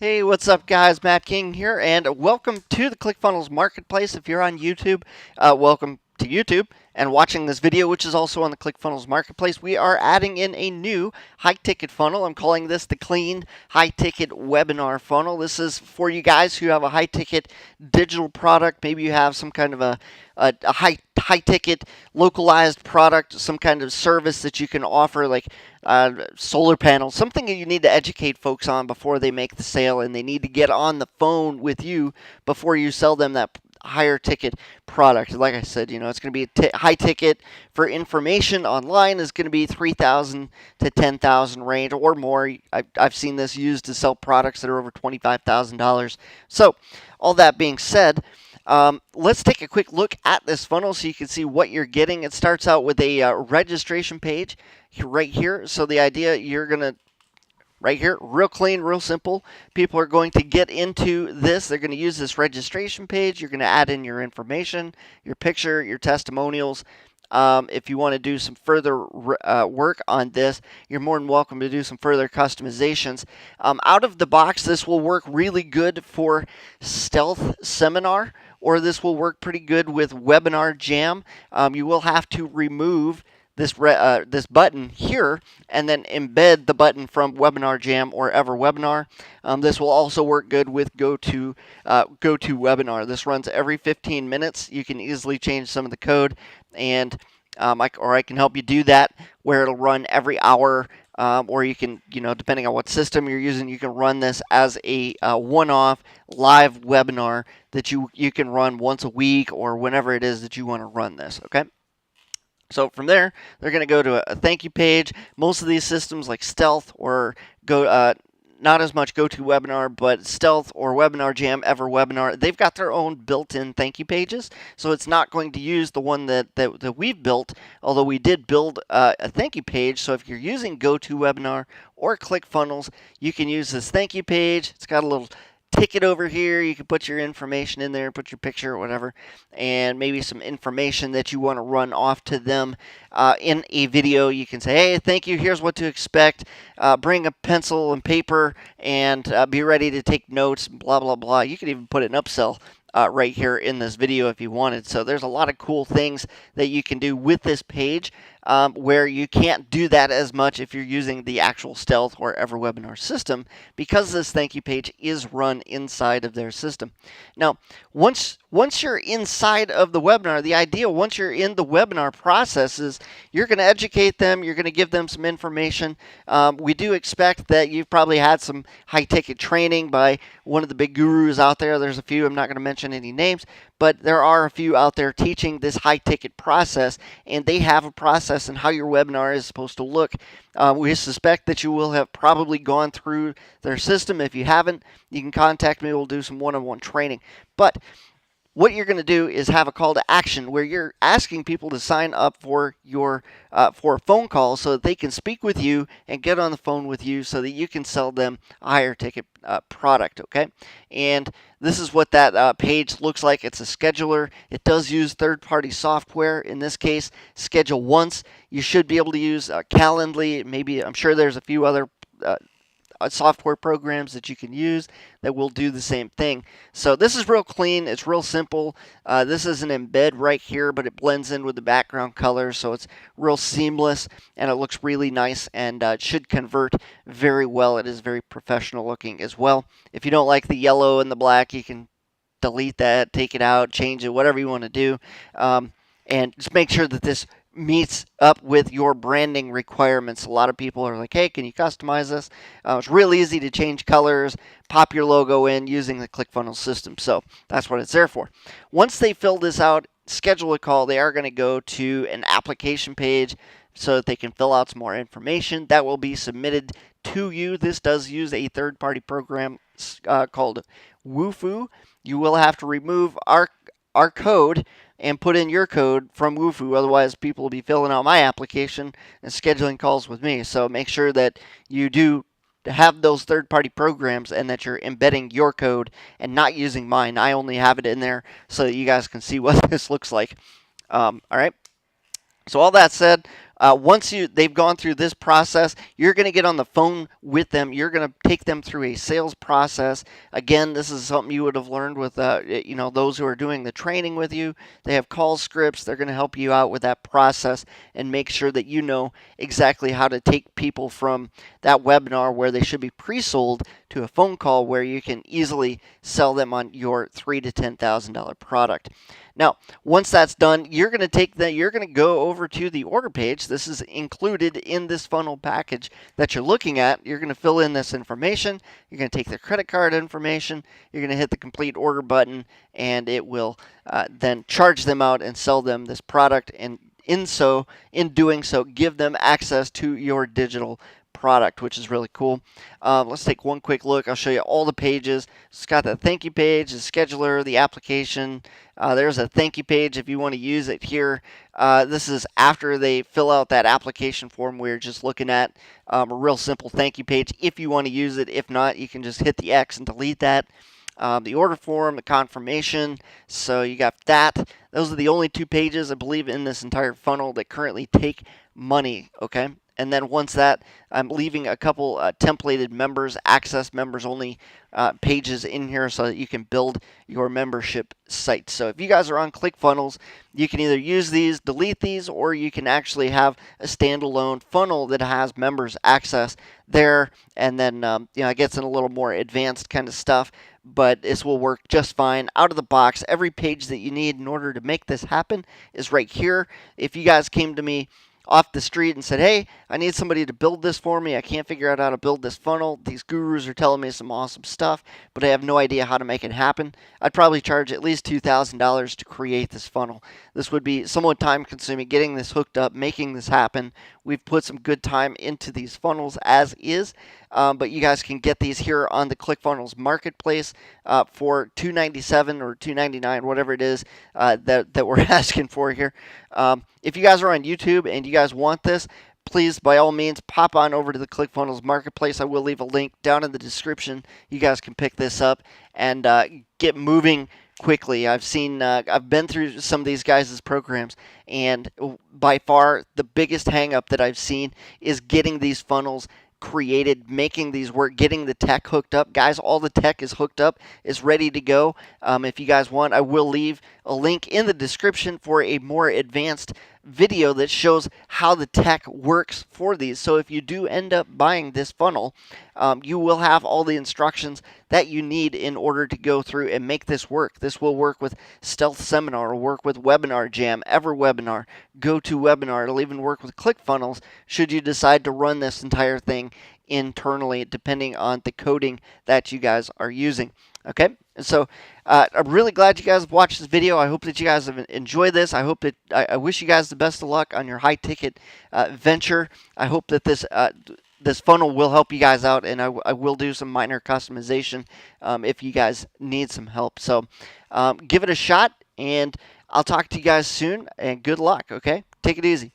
Hey, what's up, guys? Matt King here, and welcome to the ClickFunnels Marketplace. If you're on YouTube, welcome to YouTube and watching this video, which is also on the ClickFunnels Marketplace. We are adding in a new high-ticket funnel. I'm calling this the Clean High-Ticket Webinar Funnel. This is for you guys who have a high-ticket digital product. Maybe you have some kind of a high-ticket localized product, some kind of service that you can offer, like solar panels, something that you need to educate folks on before they make the sale, and they need to get on the phone with you before you sell them that higher ticket product. Like I said, it's going to be a high ticket for information online is going to be 3,000 to 10,000 range or more. I've seen this used to sell products that are over $25,000. So all that being said, let's take a quick look at this funnel so you can see what you're getting. It starts out with a registration page right here. So the idea, you're going to, right here, real clean, real simple. People are going to get into this. They're going to use this registration page. You're going to add in your information, your picture, your testimonials. If you want to do some further work on this, you're more than welcome to do some further customizations. Out of the box, this will work really good for Stealth Seminar, or this will work pretty good with WebinarJam. You will have to remove this button here and then embed the button from WebinarJam or EverWebinar. This will also work good with GotoWebinar. This runs every 15 minutes. You can easily change some of the code, and I can help you do that where it'll run every hour. Or you can, depending on what system you're using, you can run this as a one-off live webinar that you can run once a week or whenever it is that you want to run this, okay? So from there, they're going to go to a thank you page. Most of these systems like Stealth or not as much GoToWebinar, but Stealth or WebinarJam, EverWebinar, they've got their own built-in thank you pages. So it's not going to use the one that we've built, although we did build a thank you page. So if you're using GoToWebinar or ClickFunnels, you can use this thank you page. It's got a little ticket over here. You can put your information in there, put your picture or whatever, and maybe some information that you want to run off to them in a video. You can say, hey, thank you, here's what to expect. Bring a pencil and paper and be ready to take notes, blah, blah, blah. You can even put an upsell right here in this video if you wanted. So there's a lot of cool things that you can do with this page where you can't do that as much if you're using the actual Stealth or EverWebinar system, because this thank you page is run inside of their system. Now, once you're inside of the webinar, the idea once you're in the webinar process is you're going to educate them, you're going to give them some information. We do expect that you've probably had some high-ticket training by one of the big gurus out there. There's a few, I'm not going to mention any names, but there are a few out there teaching this high-ticket process, and they have a process in how your webinar is supposed to look. We suspect that you will have probably gone through their system. If you haven't, you can contact me. We'll do some one-on-one training. But what you're going to do is have a call to action where you're asking people to sign up for your for a phone call so that they can speak with you and get on the phone with you so that you can sell them a higher ticket product, okay? And this is what that page looks like. It's a scheduler. It does use third-party software. In this case, Schedule Once. You should be able to use Calendly. Maybe, I'm sure there's a few other software programs that you can use that will do the same thing. So this is real clean. It's real simple. This is an embed right here, but it blends in with the background color, so it's real seamless and it looks really nice, and it should convert very well. It is very professional looking as well. If you don't like the yellow and the black, you can delete that, take it out, change it, whatever you want to do, and just make sure that this meets up with your branding requirements. A lot of people are like, hey, can you customize this? It's real easy to change colors, pop your logo in using the ClickFunnels system. So that's what it's there for. Once they fill this out, schedule a call, they are going to go to an application page so that they can fill out some more information that will be submitted to you. This does use a third-party program called Wufoo. You will have to remove our code and put in your code from Wufoo. Otherwise, people will be filling out my application and scheduling calls with me. So make sure that you do have those third-party programs and that you're embedding your code and not using mine. I only have it in there so that you guys can see what this looks like. All right. So all that said, Once they've gone through this process, you're going to get on the phone with them. You're going to take them through a sales process. Again, this is something you would have learned with those who are doing the training with you. They have call scripts. They're going to help you out with that process and make sure that you know exactly how to take people from that webinar where they should be pre-sold to a phone call where you can easily sell them on your $3,000 to $10,000 product. Now, once that's done, you're going to go over to the order page. This is included in this funnel package that you're looking at. You're going to fill in this information. You're going to take their credit card information. You're going to hit the complete order button, and it will then charge them out and sell them this product. And in doing so, give them access to your digital product, which is really cool. Let's take one quick look. I'll show you all the pages. It's got the thank you page, the scheduler, the application. There's a thank you page if you want to use it here. This is after they fill out that application form we're just looking at. A real simple thank you page if you want to use it. If not, you can just hit the X and delete that. The order form, the confirmation. So you got that. Those are the only two pages, I believe, in this entire funnel that currently take money, okay? And then once that, I'm leaving a couple templated members, access members only pages in here so that you can build your membership site. So if you guys are on ClickFunnels, you can either use these, delete these, or you can actually have a standalone funnel that has members access there. And then, it gets in a little more advanced kind of stuff, but this will work just fine out of the box. Every page that you need in order to make this happen is right here. If you guys came to me off the street and said, hey, I need somebody to build this for me. I can't figure out how to build this funnel. These gurus are telling me some awesome stuff, but I have no idea how to make it happen. I'd probably charge at least $2,000 to create this funnel. This would be somewhat time consuming, getting this hooked up, making this happen. We've put some good time into these funnels as is, but you guys can get these here on the ClickFunnels marketplace for $297 or $299, whatever it is that we're asking for here. If you guys are on YouTube and you guys want this, please, by all means, pop on over to the ClickFunnels marketplace. I will leave a link down in the description. You guys can pick this up and get moving quickly. I've been through some of these guys' programs, and by far the biggest hang-up that I've seen is getting these funnels created, making these work, getting the tech hooked up. Guys, all the tech is hooked up, is ready to go. If you guys want, I will leave a link in the description for a more advanced video that shows how the tech works for these. So if you do end up buying this funnel, you will have all the instructions that you need in order to go through and make this work. This will work with Stealth Seminar, will work with WebinarJam, EverWebinar, GotoWebinar. It'll even work with ClickFunnels should you decide to run this entire thing internally, depending on the coding that you guys are using. Okay, and so I'm really glad you guys have watched this video. I hope that you guys have enjoyed this. I hope that I wish you guys the best of luck on your high ticket venture. I hope that this funnel will help you guys out, and I will do some minor customization if you guys need some help. So give it a shot, and I'll talk to you guys soon, and good luck, okay? Take it easy.